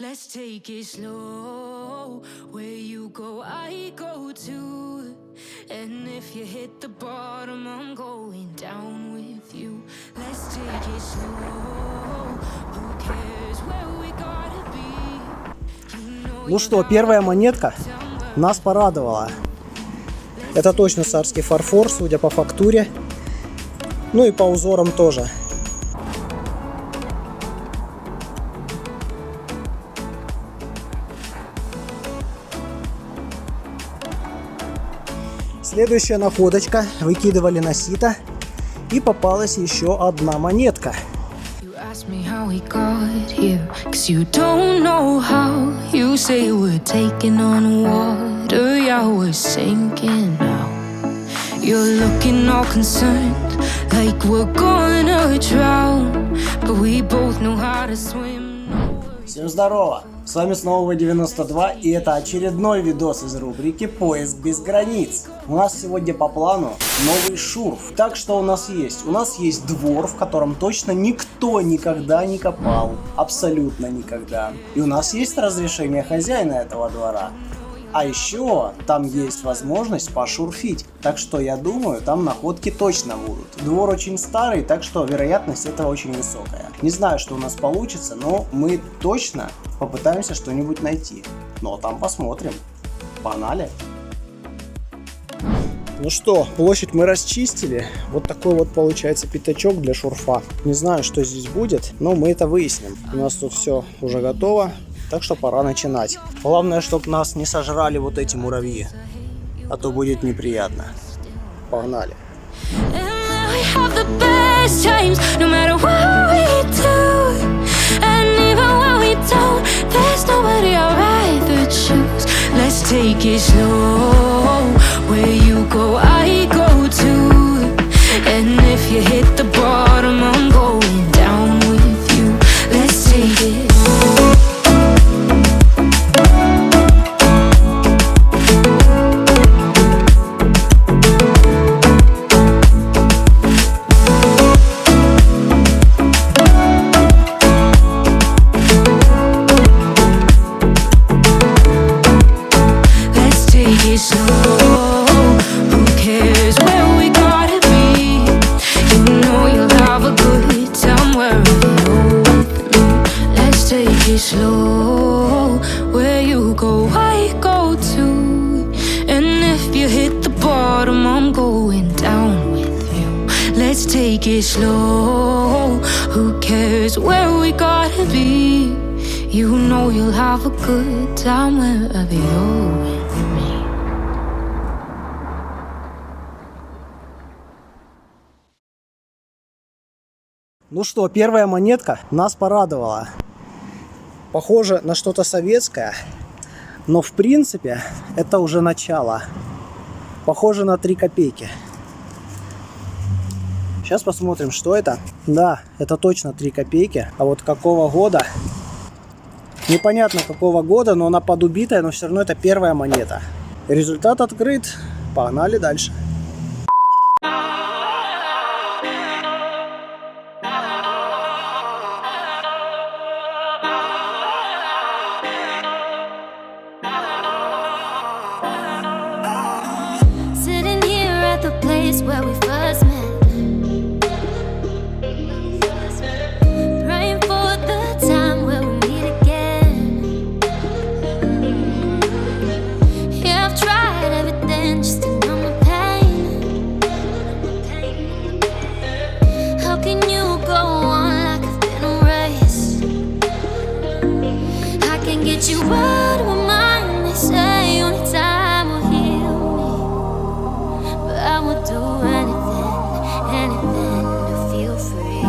Let's take it slow. Where you go, I go too. And if you hit the bottom, I'm going down with you. Let's take it slow. Who cares where we gotta be? Ну что, первая монетка нас порадовала. Это точно царский фарфор, судя по фактуре. Ну и по узорам тоже. Следующая находочка. Выкидывали на сито. И попалась еще одна монетка. Ask me how we got here, 'cause you don't know how. You say we're taking on water, yeah, we're sinking now. You're looking all concerned, like we're gonna drown, but we both know how to swim. Всем здорово! С вами снова V92, и это очередной видос из рубрики «Поиск без границ». У нас сегодня по плану новый шурф. Так что у нас есть? У нас есть двор, в котором точно никто никогда не копал. Абсолютно никогда. И у нас есть разрешение хозяина этого двора. А еще там есть возможность пошурфить. Так что я думаю, там находки точно будут. Двор очень старый, так что вероятность этого очень высокая. Не знаю, что у нас получится, но мы точно попытаемся что-нибудь найти. Но там посмотрим. Погнали! Ну что, площадь мы расчистили. Вот такой вот получается пятачок для шурфа. Не знаю, что здесь будет, но мы это выясним. У нас тут все уже готово. Так что пора начинать. Главное, чтобы нас не сожрали вот эти муравьи. А то будет неприятно. Погнали. Slow, where you go, I go too. And if you hit the bottom, I'm going down with you. Let's take it slow. Who cares where we gotta be? You know you'll have a good time wherever you're with me. Ну что, первая монетка нас порадовала. Похоже на что-то советское, но в принципе это уже начало. Похоже на 3 копейки. Сейчас посмотрим, что это. Да, это точно 3 копейки. А вот какого года? Непонятно какого года, но она подубитая, но все равно это первая монета. Результат открыт. Погнали дальше. Where we first met, praying for the time where we meet again. Yeah, I've tried everything just to numb the pain. How can you go on like I've been erased? I can get you out of my mind. They say only time will heal me, but I will do anything to feel free.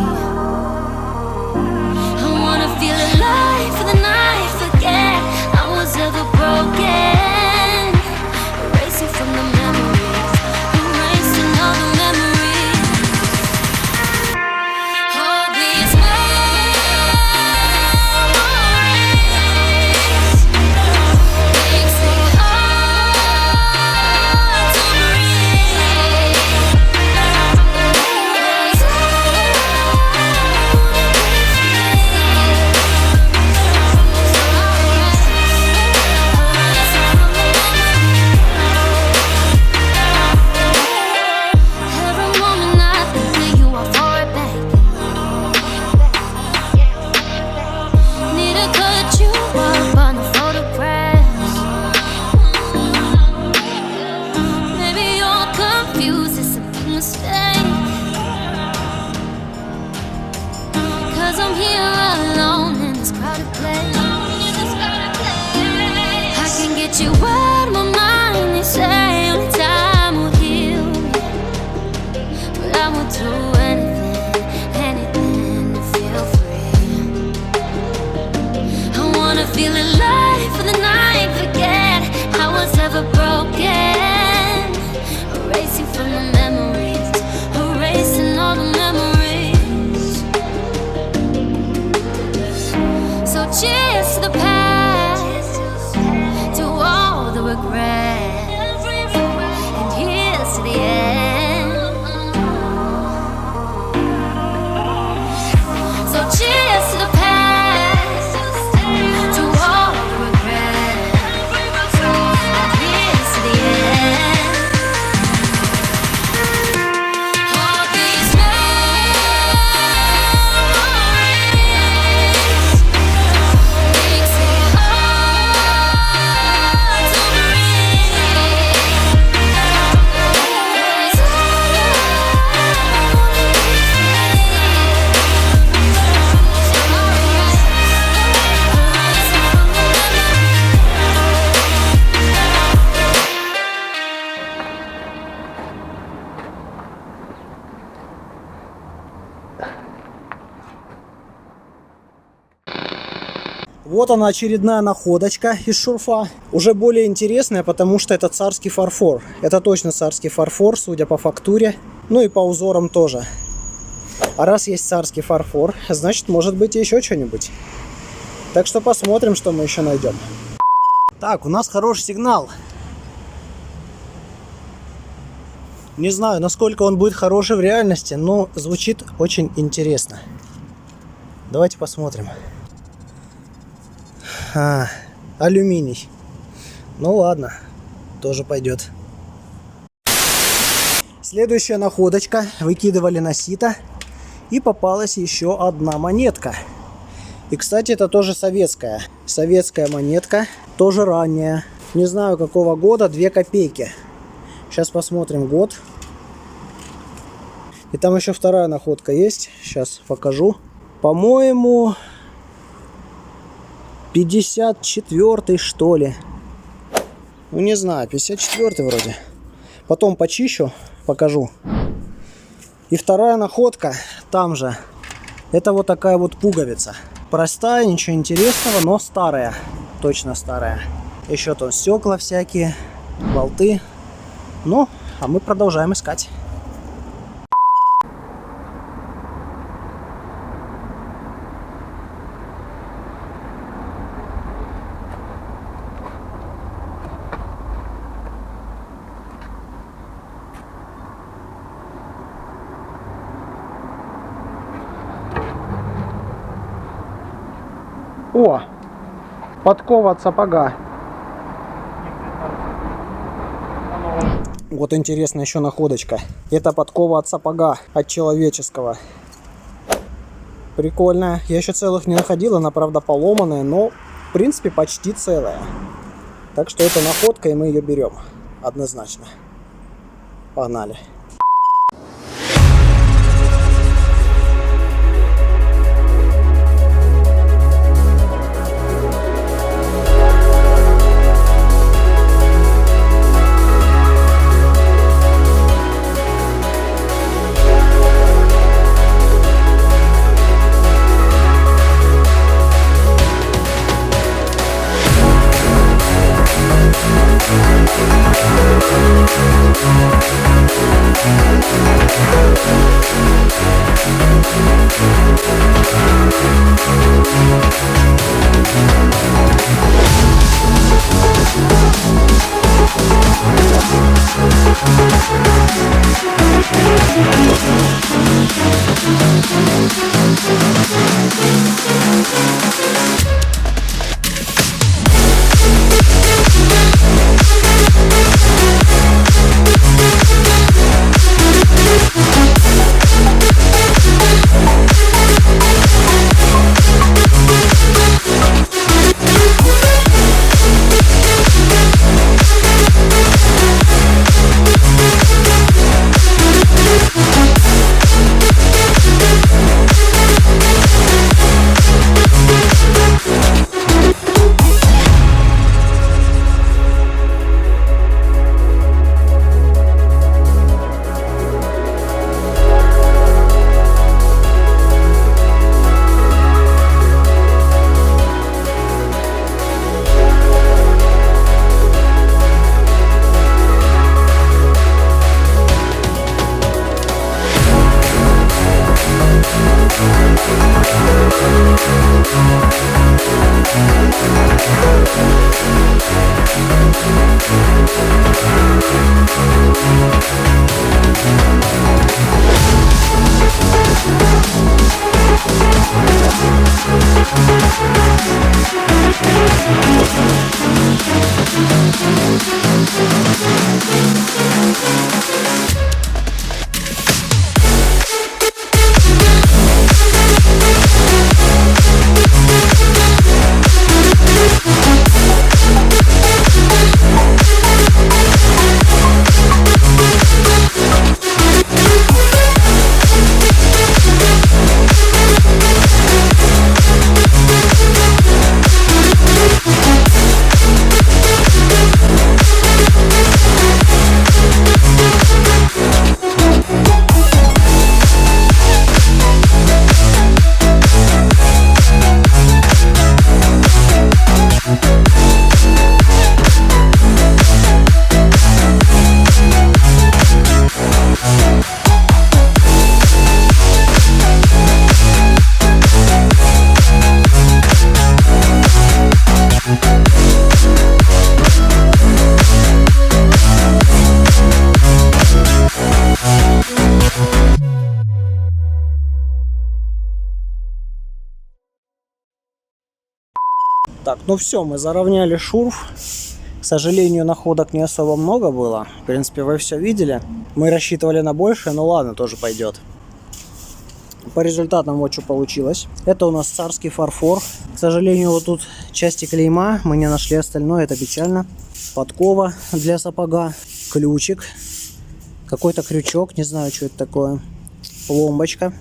I wanna feel alive for the night, forget I was ever broken. Erasing from the memories, erasing all the memories. All these memories. Feel alive for the night, forget I was ever broken. Erasing from the memories, erasing all the memories. So cheers to the past, to all the regret, and here's to the end. So cheers to the past, to all the regret, and here's to the end. All these memories makes it hard to breathe. Вот она, очередная находочка из шурфа. Уже более интересная, потому что это царский фарфор. Это точно царский фарфор, судя по фактуре. Ну и по узорам тоже. А раз есть царский фарфор, значит, может быть, и еще что-нибудь. Так что посмотрим, что мы еще найдем. Так, у нас хороший сигнал. Не знаю, насколько он будет хороший в реальности, но звучит очень интересно. Давайте посмотрим. Алюминий. Ну ладно, тоже пойдет. Следующая находочка. Выкидывали на сито. И попалась еще одна монетка. И, кстати, это тоже советская. Советская монетка. Тоже ранняя. Не знаю, какого года. 2 копейки. Сейчас посмотрим год. И там еще вторая находка есть. Сейчас покажу. По-моему, 54-й, что ли. Ну, не знаю, 54-й вроде. Потом почищу, покажу. И вторая находка там же. Это вот такая вот пуговица. Простая, ничего интересного, но старая. Точно старая. Еще там стекла всякие, болты. Ну, а мы продолжаем искать. О, подкова от сапога. Вот интересная еще находочка. Это подкова от сапога, от человеческого. Прикольная. Я еще целых не находил, она, правда, поломанная, но, в принципе, почти целая. Так что это находка, и мы ее берем. Однозначно. Погнали. Так, ну все, мы заровняли шурф. К сожалению, находок не особо много было. В принципе, вы все видели. Мы рассчитывали на большее, но ладно, тоже пойдет. По результатам вот что получилось. Это у нас царский фарфор. К сожалению, вот тут части клейма мы не нашли, остальное это печально. Подкова для сапога, ключик, какой-то крючок, не знаю, что это такое, пломбочка,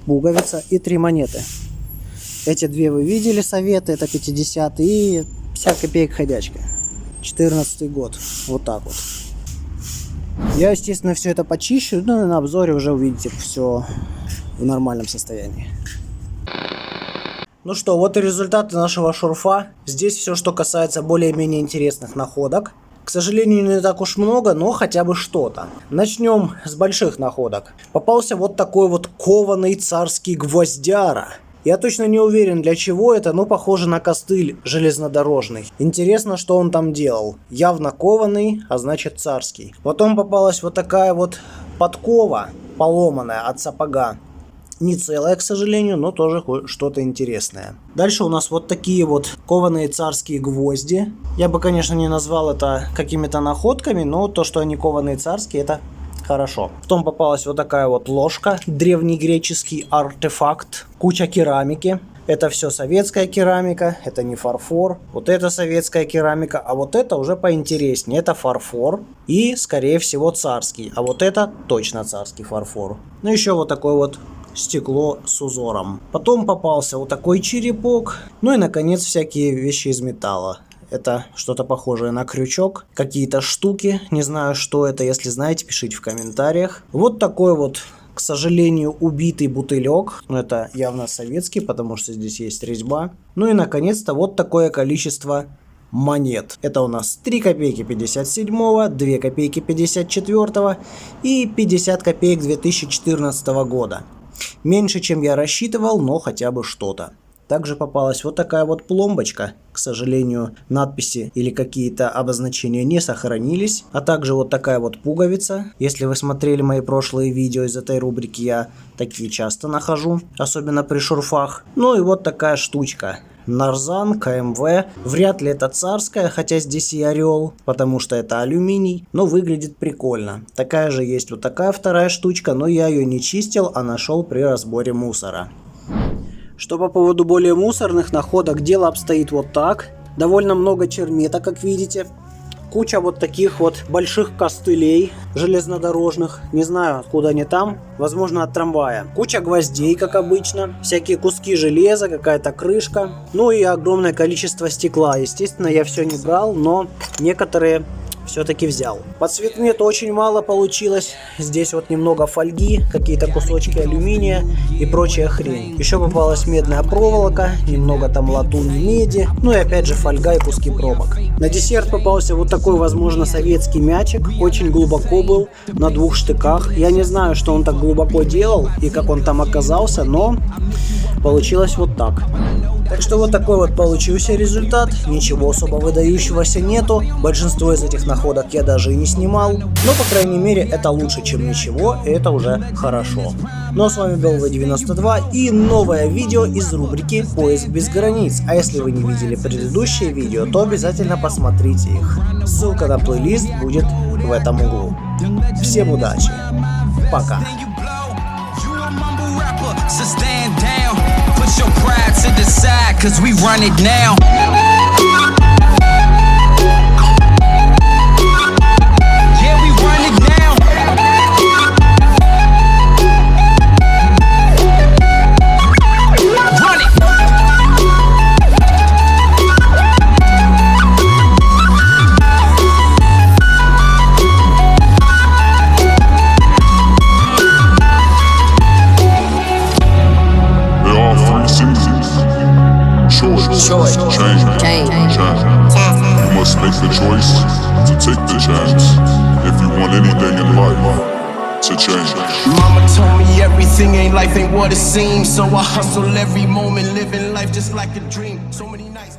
пуговица и 3 монеты. Эти две вы видели советы, это 50 и 50 копеек ходячка. 14 год, вот так вот. Я, естественно, все это почищу, но на обзоре уже увидите все в нормальном состоянии. Ну что, вот и результаты нашего шурфа. Здесь все, что касается более-менее интересных находок. К сожалению, не так уж много, но хотя бы что-то. Начнем с больших находок. Попался вот такой вот кованый царский гвоздяра. Я точно не уверен, для чего это, но похоже на костыль железнодорожный. Интересно, что он там делал. Явно кованый, а значит царский. Потом попалась вот такая вот подкова, поломанная от сапога. Не целая, к сожалению, но тоже что-то интересное. Дальше у нас вот такие вот кованые царские гвозди. Я бы, конечно, не назвал это какими-то находками, но то, что они кованые царские, это хорошо. Потом попалась вот такая вот ложка, древнегреческий артефакт, куча керамики. Это все советская керамика, это не фарфор. Вот это советская керамика, а вот это уже поинтереснее. Это фарфор и, скорее всего, царский. А вот это точно царский фарфор. Ну еще вот такой вот стекло с узором. Потом попался вот такой черепок. Ну и, наконец, всякие вещи из металла. Это что-то похожее на крючок, какие-то штуки, не знаю, что это, если знаете, пишите в комментариях. Вот такой вот, к сожалению, убитый бутылек, но это явно советский, потому что здесь есть резьба. Ну и, наконец-то, вот такое количество монет. Это у нас 3 копейки 57-го, 2 копейки 54-го и 50 копеек 2014 года. Меньше, чем я рассчитывал, но хотя бы что-то. Также попалась вот такая вот пломбочка. К сожалению, надписи или какие-то обозначения не сохранились. А также вот такая вот пуговица. Если вы смотрели мои прошлые видео из этой рубрики, я такие часто нахожу. Особенно при шурфах. Ну и вот такая штучка. Нарзан, КМВ. Вряд ли это царская, хотя здесь и орел, потому что это алюминий. Но выглядит прикольно. Такая же есть вот такая вторая штучка, но я ее не чистил, а нашел при разборе мусора. Что по поводу более мусорных находок, дело обстоит вот так. Довольно много чермета, как видите. Куча вот таких вот больших костылей железнодорожных. Не знаю, откуда они там. Возможно, от трамвая. Куча гвоздей, как обычно. Всякие куски железа, какая-то крышка. Ну и огромное количество стекла. Естественно, я все не брал, но некоторые все-таки взял. По цветмету очень мало получилось. Здесь вот немного фольги, какие-то кусочки алюминия и прочая хрень. Еще попалась медная проволока, немного там латуни, меди. Ну и опять же фольга и куски пробок. На десерт попался вот такой, возможно, советский мячик. Очень глубоко был, на 2 штыках. Я не знаю, что он так глубоко делал и как он там оказался, но получилось вот так. Так что вот такой вот получился результат. Ничего особо выдающегося нету. Большинство из этих находок я даже и не снимал. Но, по крайней мере, это лучше, чем ничего, и это уже хорошо. Ну а с вами был V92 и новое видео из рубрики «Поиск без границ». А если вы не видели предыдущие видео, то обязательно посмотрите их. Ссылка на плейлист будет в этом углу. Всем удачи. Пока. So stand down, put your pride to the side, cause we run it now. Yeah, we run it now. Run it. Choice, change. You must make the choice to take the chance if you want anything in life to change. Mama told me everything ain't what it seems, so I hustle every moment, living life just like a dream. So many nights.